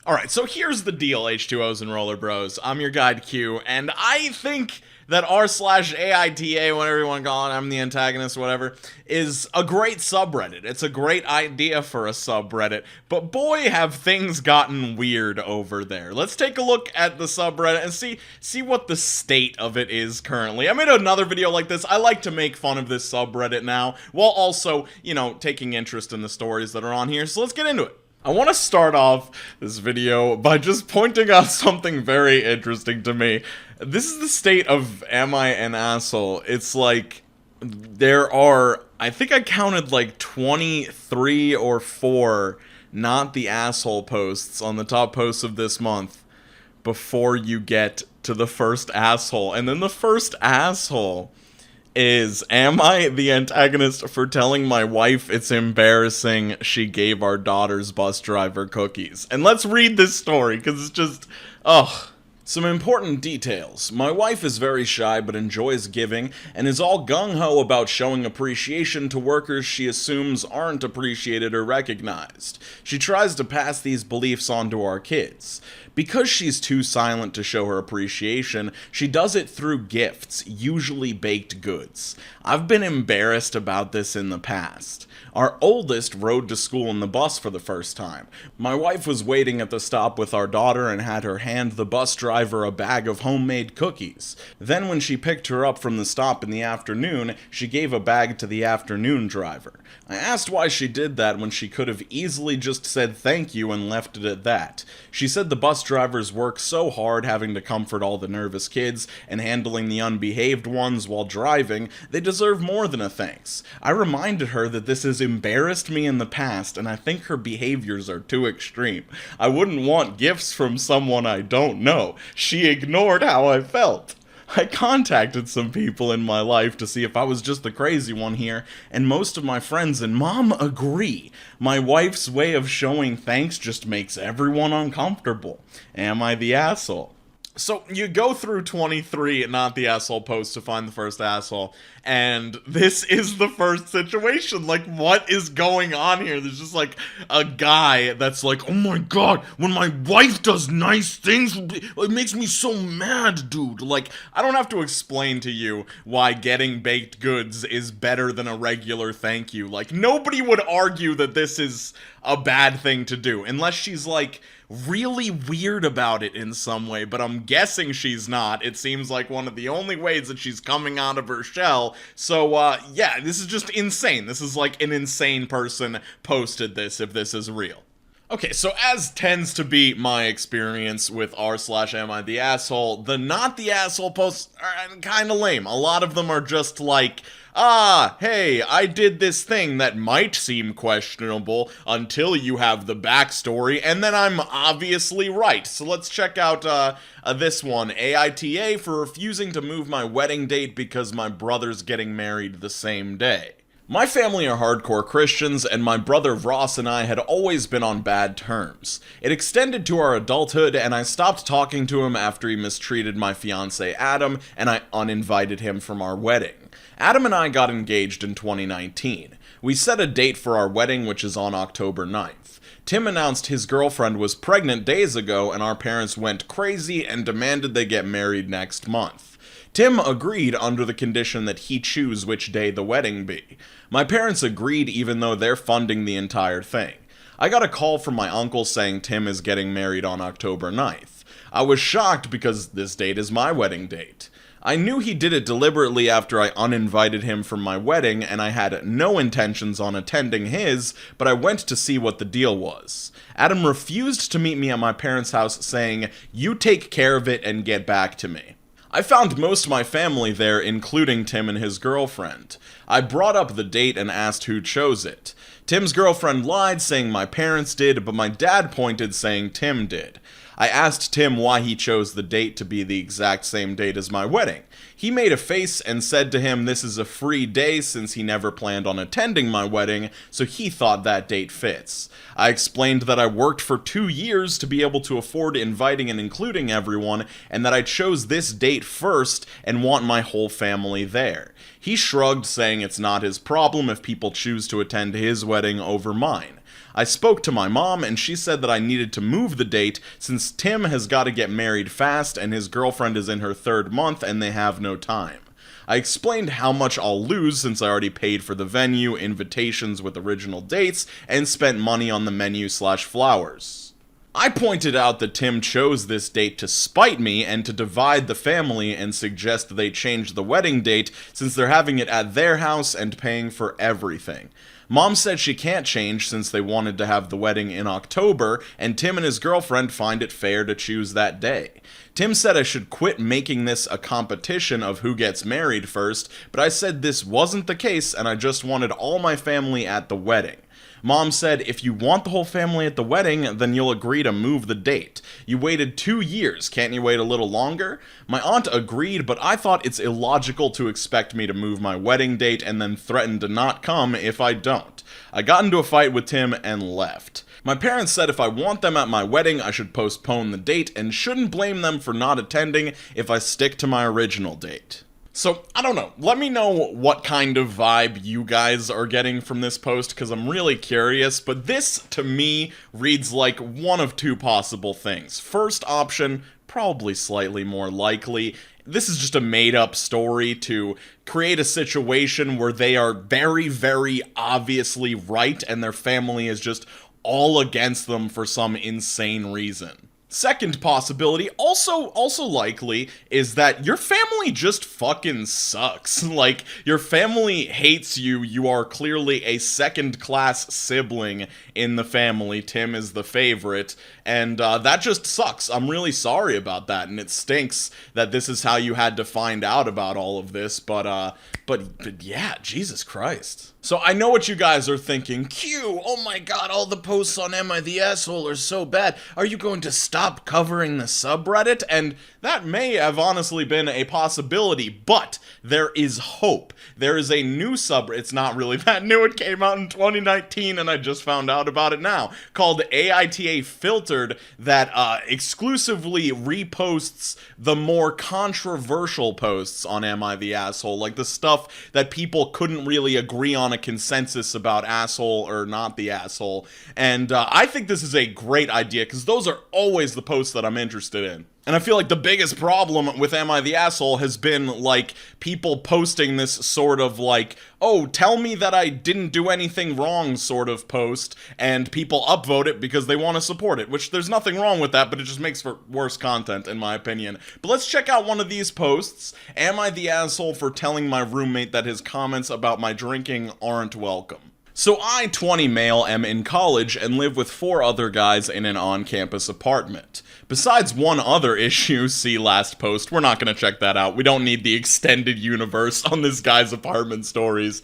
Alright, so here's the deal, H2Os and Roller Bros. I'm your guide Q, and I think that r/AITA, whatever you want to call it, I'm the antagonist, whatever, is a great subreddit. It's a great idea for a subreddit, but boy have things gotten weird over there. Let's take a look at the subreddit and see what the state of it is currently. I made another video like this. I like to make fun of this subreddit now, while also, taking interest in the stories that are on here, so let's get into it. I want to start off this video by just pointing out something very interesting to me. This is the state of Am I an Asshole? It's like, there are, I think I counted like 23 or 4 not the asshole posts on the top posts of this month before you get to the first asshole. And then the first asshole is, am I the antagonist for telling my wife it's embarrassing she gave our daughter's bus driver cookies? And let's read this story, because it's just, ugh. Some important details. My wife is very shy but enjoys giving, and is all gung-ho about showing appreciation to workers she assumes aren't appreciated or recognized. She tries to pass these beliefs on to our kids. Because she's too silent to show her appreciation, she does it through gifts, usually baked goods. I've been embarrassed about this in the past. Our oldest rode to school in the bus for the first time. My wife was waiting at the stop with our daughter and had her hand the bus driver a bag of homemade cookies. Then when she picked her up from the stop in the afternoon, she gave a bag to the afternoon driver. I asked why she did that when she could have easily just said thank you and left it at that. She said the bus drivers work so hard having to comfort all the nervous kids and handling the unbehaved ones while driving, they deserve more than a thanks. I reminded her that this has embarrassed me in the past, and I think her behaviors are too extreme. I wouldn't want gifts from someone I don't know. She ignored how I felt. I contacted some people in my life to see if I was just the crazy one here, and most of my friends and mom agree. My wife's way of showing thanks just makes everyone uncomfortable. Am I the asshole? So, you go through 23 not the asshole posts to find the first asshole, and this is the first situation. Like, what is going on here? There's just, like, a guy that's like, oh my god, when my wife does nice things, it makes me so mad, dude. Like, I don't have to explain to you why getting baked goods is better than a regular thank you. Like, nobody would argue that this is a bad thing to do, unless she's, like, really weird about it in some way, but I'm guessing she's not. It seems like one of the only ways that she's coming out of her shell. So, yeah, this is just insane. This is like an insane person posted this, if this is real. Okay, so as tends to be my experience with r/am I the asshole, the not the asshole posts are kinda lame. A lot of them are just like, hey, I did this thing that might seem questionable until you have the backstory, and then I'm obviously right. So let's check out this one. AITA for refusing to move my wedding date because my brother's getting married the same day. My family are hardcore Christians, and my brother Ross and I had always been on bad terms. It extended to our adulthood, and I stopped talking to him after he mistreated my fiancé Adam, and I uninvited him from our wedding. Adam and I got engaged in 2019. We set a date for our wedding, which is on October 9th. Tim announced his girlfriend was pregnant days ago, and our parents went crazy and demanded they get married next month. Tim agreed under the condition that he choose which day the wedding be. My parents agreed even though they're funding the entire thing. I got a call from my uncle saying Tim is getting married on October 9th. I was shocked because this date is my wedding date. I knew he did it deliberately after I uninvited him from my wedding, and I had no intentions on attending his, but I went to see what the deal was. Adam refused to meet me at my parents' house, saying, "You take care of it and get back to me." I found most of my family there, including Tim and his girlfriend. I brought up the date and asked who chose it. Tim's girlfriend lied, saying my parents did, but my dad pointed, saying Tim did. I asked Tim why he chose the date to be the exact same date as my wedding. He made a face and said to him this is a free day since he never planned on attending my wedding, so he thought that date fits. I explained that I worked for 2 years to be able to afford inviting and including everyone, and that I chose this date first and want my whole family there. He shrugged, saying it's not his problem if people choose to attend his wedding over mine. I spoke to my mom, and she said that I needed to move the date since Tim has got to get married fast and his girlfriend is in her 3rd month and they have no time. I explained how much I'll lose since I already paid for the venue, invitations with original dates, and spent money on the menu/flowers. I pointed out that Tim chose this date to spite me and to divide the family and suggest they change the wedding date since they're having it at their house and paying for everything. Mom said she can't change since they wanted to have the wedding in October, and Tim and his girlfriend find it fair to choose that day. Tim said I should quit making this a competition of who gets married first, but I said this wasn't the case and I just wanted all my family at the wedding. Mom said, if you want the whole family at the wedding, then you'll agree to move the date. You waited 2 years, can't you wait a little longer? My aunt agreed, but I thought it's illogical to expect me to move my wedding date and then threaten to not come if I don't. I got into a fight with Tim and left. My parents said if I want them at my wedding, I should postpone the date and shouldn't blame them for not attending if I stick to my original date. So, I don't know. Let me know what kind of vibe you guys are getting from this post, because I'm really curious, but this, to me, reads like one of 2 possible things. First option, probably slightly more likely. This is just a made-up story to create a situation where they are very, very obviously right, and their family is just all against them for some insane reason. Second possibility, also likely, is that your family just fucking sucks. Like, your family hates you, you are clearly a second-class sibling in the family, Tim is the favorite, and that just sucks. I'm really sorry about that, and it stinks that this is how you had to find out about all of this, but yeah, Jesus Christ. So I know what you guys are thinking. Q, oh my god, all the posts on Am I the Asshole are so bad. Are you going to stop covering the subreddit? And that may have honestly been a possibility, but there is hope. There is a new subreddit, it's not really that new, it came out in 2019 and I just found out about it now, called AITAfiltered that exclusively reposts the more controversial posts on Am I the Asshole, like the stuff that people couldn't really agree on a consensus about asshole or not the asshole, and I think this is a great idea because those are always the posts that I'm interested in. And I feel like the biggest problem with Am I the Asshole has been, like, people posting this sort of, like, oh, tell me that I didn't do anything wrong sort of post, and people upvote it because they want to support it, which there's nothing wrong with that, but it just makes for worse content, in my opinion. But let's check out one of these posts. Am I the asshole for telling my roommate that his comments about my drinking aren't welcome? So I, 20 male, am in college and live with 4 other guys in an on-campus apartment. Besides one other issue, see last post, we're not going to check that out. We don't need the extended universe on this guy's apartment stories.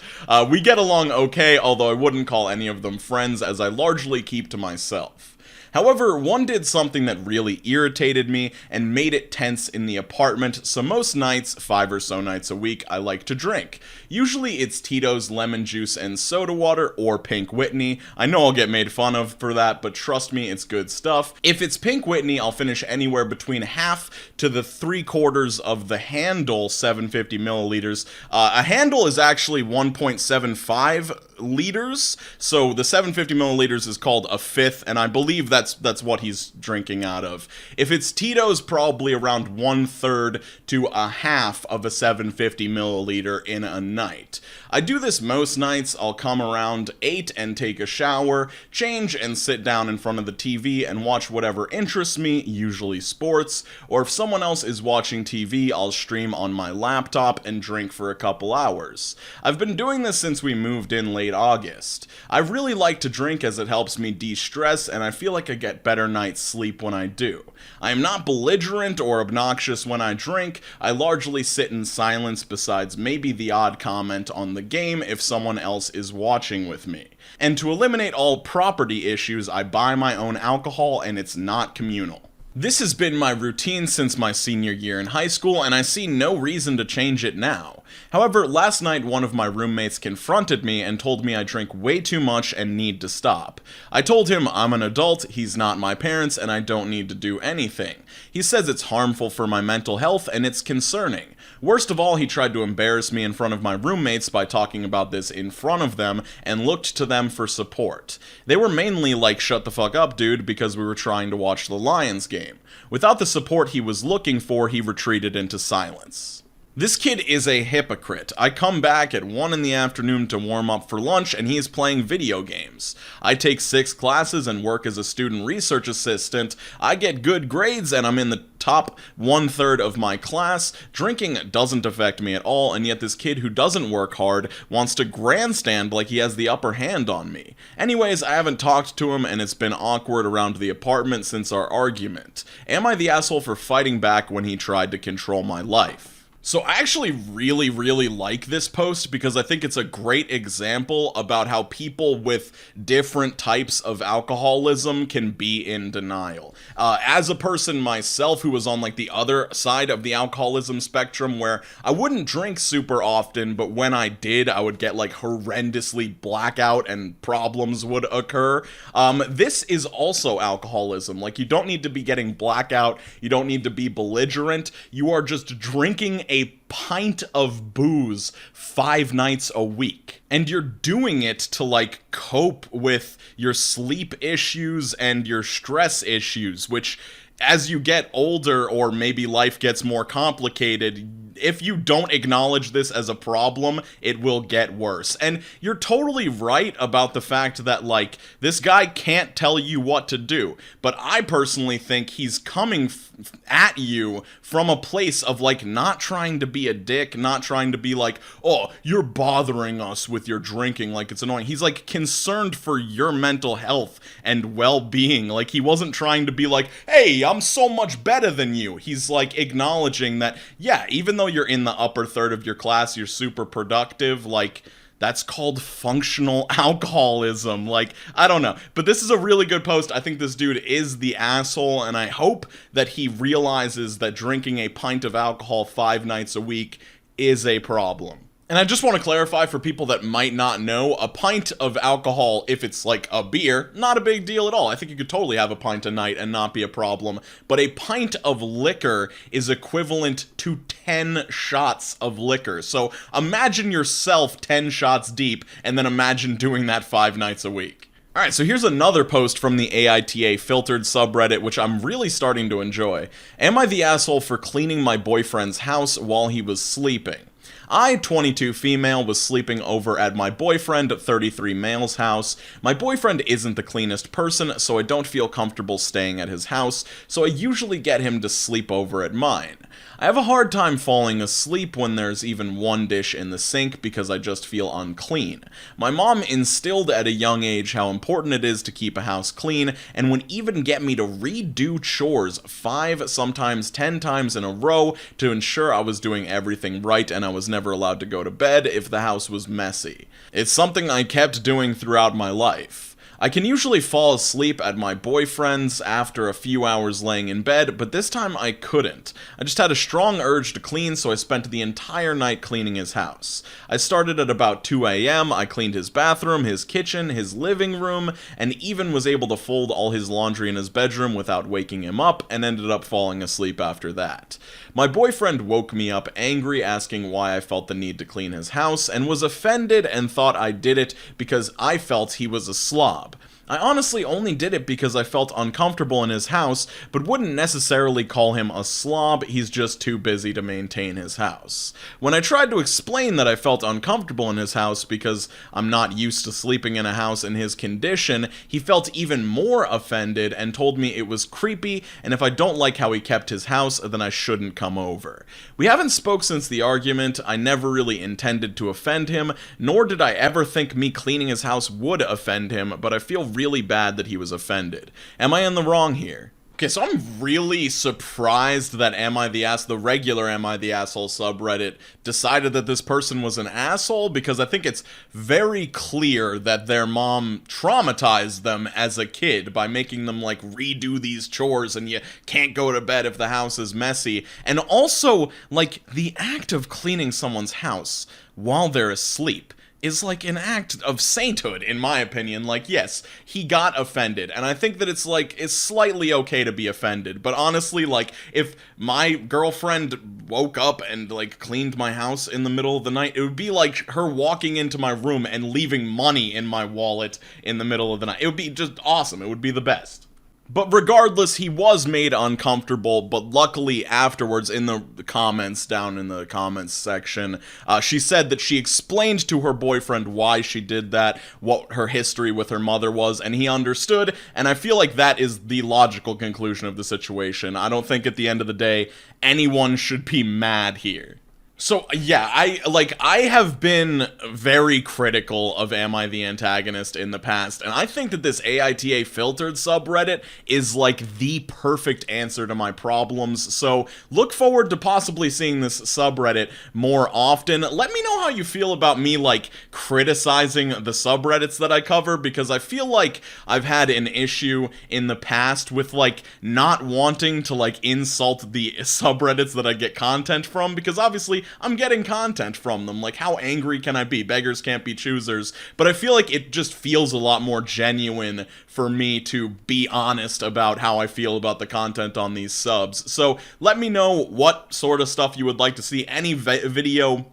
We get along okay, although I wouldn't call any of them friends, as I largely keep to myself. However, one did something that really irritated me and made it tense in the apartment, so most nights, 5 or so nights a week, I like to drink. Usually it's Tito's lemon juice and soda water or Pink Whitney. I know I'll get made fun of for that, but trust me, it's good stuff. If it's Pink Whitney, I'll finish anywhere between half to the 3/4 of the handle 750 milliliters. A handle is actually 1.75 liters, so the 750 milliliters is called a fifth, and I believe that's what he's drinking out of. If it's Tito's, probably around 1/3 to a half of a 750 milliliter in a night. I do this most nights. I'll come around 8 and take a shower, change and sit down in front of the TV and watch whatever interests me, usually sports, or if someone else is watching TV, I'll stream on my laptop and drink for a couple hours. I've been doing this since we moved in late August. I really like to drink as it helps me de-stress, and I feel like I get better night's sleep when I do. I am not belligerent or obnoxious when I drink. I largely sit in silence besides maybe the odd comment on the game if someone else is watching with me. And to eliminate all property issues, I buy my own alcohol and it's not communal. This has been my routine since my senior year in high school, and I see no reason to change it now. However, last night one of my roommates confronted me and told me I drink way too much and need to stop. I told him I'm an adult, he's not my parents, and I don't need to do anything. He says it's harmful for my mental health and it's concerning. Worst of all, he tried to embarrass me in front of my roommates by talking about this in front of them and looked to them for support. They were mainly like, "Shut the fuck up, dude," because we were trying to watch the Lions game. Without the support he was looking for, he retreated into silence. This kid is a hypocrite. I come back at 1 in the afternoon to warm up for lunch and he is playing video games. I take 6 classes and work as a student research assistant. I get good grades and I'm in the top 1/3 of my class. Drinking doesn't affect me at all, and yet this kid who doesn't work hard wants to grandstand like he has the upper hand on me. Anyways, I haven't talked to him and it's been awkward around the apartment since our argument. Am I the asshole for fighting back when he tried to control my life? So I actually really like this post because I think it's a great example about how people with different types of alcoholism can be in denial. As a person myself who was on like the other side of the alcoholism spectrum where I wouldn't drink super often, but when I did, I would get like horrendously blackout and problems would occur. This is also alcoholism. Like, you don't need to be getting blackout, you don't need to be belligerent, you are just drinking a pint of booze 5 nights a week. And you're doing it to like cope with your sleep issues and your stress issues, which as you get older or maybe life gets more complicated, if you don't acknowledge this as a problem, it will get worse. And you're totally right about the fact that, like, this guy can't tell you what to do. But I personally think he's coming at you from a place of, like, not trying to be a dick, not trying to be like, "Oh, you're bothering us with your drinking, like, it's annoying." He's, like, concerned for your mental health and well-being. Like, he wasn't trying to be like, "Hey, I'm so much better than you." He's, like, acknowledging that, yeah, even though you're in the upper third of your class, you're super productive, like, that's called functional alcoholism. Like, I don't know. But this is a really good post. I think this dude is the asshole, and I hope that he realizes that drinking a pint of alcohol 5 nights a week is a problem. And I just want to clarify for people that might not know, a pint of alcohol, if it's like a beer, not a big deal at all. I think you could totally have a pint a night and not be a problem. But a pint of liquor is equivalent to 10 shots of liquor. So imagine yourself 10 shots deep, and then imagine doing that 5 nights a week. Alright, so here's another post from the AITAfiltered subreddit, which I'm really starting to enjoy. Am I the asshole for cleaning my boyfriend's house while he was sleeping? I, 22 female, was sleeping over at my boyfriend, 33 male's house. My boyfriend isn't the cleanest person, so I don't feel comfortable staying at his house, so I usually get him to sleep over at mine. I have a hard time falling asleep when there's even one dish in the sink because I just feel unclean. My mom instilled at a young age how important it is to keep a house clean, and would even get me to redo chores 5, sometimes 10 times in a row to ensure I was doing everything right and I was never allowed to go to bed if the house was messy. It's something I kept doing throughout my life. I can usually fall asleep at my boyfriend's after a few hours laying in bed, but this time I couldn't. I just had a strong urge to clean, so I spent the entire night cleaning his house. I started at about 2 a.m., I cleaned his bathroom, his kitchen, his living room, and even was able to fold all his laundry in his bedroom without waking him up, and ended up falling asleep after that. My boyfriend woke me up angry, asking why I felt the need to clean his house, and was offended and thought I did it because I felt he was a slob. I honestly only did it because I felt uncomfortable in his house, but wouldn't necessarily call him a slob, he's just too busy to maintain his house. When I tried to explain that I felt uncomfortable in his house because I'm not used to sleeping in a house in his condition, he felt even more offended and told me it was creepy, and if I don't like how he kept his house, then I shouldn't come over. We haven't spoke since the argument. I never really intended to offend him, nor did I ever think me cleaning his house would offend him, but I feel really bad that he was offended. Am I in the wrong here? Okay, so I'm really surprised that the regular Am I the Asshole subreddit decided that this person was an asshole, because I think it's very clear that their mom traumatized them as a kid by making them, like, redo these chores and you can't go to bed if the house is messy. And also, like, the act of cleaning someone's house while they're asleep is like an act of sainthood, in my opinion. Like, yes, he got offended, and I think that it's slightly okay to be offended, but honestly, like, if my girlfriend woke up and, like, cleaned my house in the middle of the night, it would be like her walking into my room and leaving money in my wallet in the middle of the night. It would be just awesome. It would be the best. But regardless, he was made uncomfortable, but luckily afterwards, in the comments, down in the comments section, she said that she explained to her boyfriend why she did that, what her history with her mother was, and he understood, and I feel like that is the logical conclusion of the situation. I don't think at the end of the day, anyone should be mad here. So, yeah, I have been very critical of Am I the Antagonist in the past, and I think that this AITAfiltered subreddit is, like, the perfect answer to my problems, so look forward to possibly seeing this subreddit more often. Let me know how you feel about me, like, criticizing the subreddits that I cover, because I feel like I've had an issue in the past with, like, not wanting to, like, insult the subreddits that I get content from, because obviously I'm getting content from them. Like, how angry can I be? Beggars can't be choosers. But I feel like it just feels a lot more genuine for me to be honest about how I feel about the content on these subs. So let me know what sort of stuff you would like to see. Any video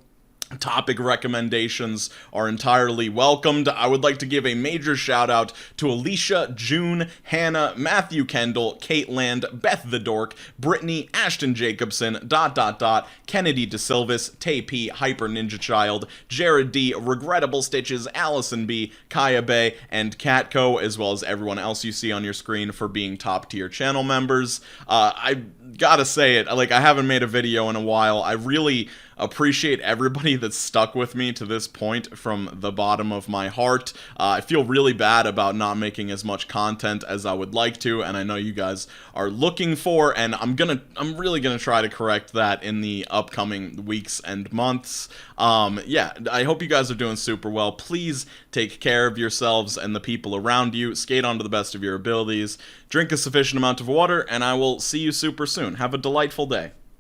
topic recommendations are entirely welcomed. I would like to give a major shout out to Alicia, June, Hannah, Matthew Kendall, Kate Land, Beth the Dork, Brittany, Ashton Jacobson, ... Kennedy DeSilvis, Tay P, Hyper Ninja Child, Jared D, Regrettable Stitches, Allison B, Kaya Bay, and Catco, as well as everyone else you see on your screen for being top tier channel members. I gotta say it, like, I haven't made a video in a while. I really appreciate everybody that's stuck with me to this point from the bottom of my heart. I feel really bad about not making as much content as I would like to, and I know you guys are looking for, and I'm really gonna try to correct that in the upcoming weeks and months. Yeah, I hope you guys are doing super well. Please take care of yourselves and the people around you. Skate on to the best of your abilities. Drink a sufficient amount of water, and I will see you super soon. Have a delightful day.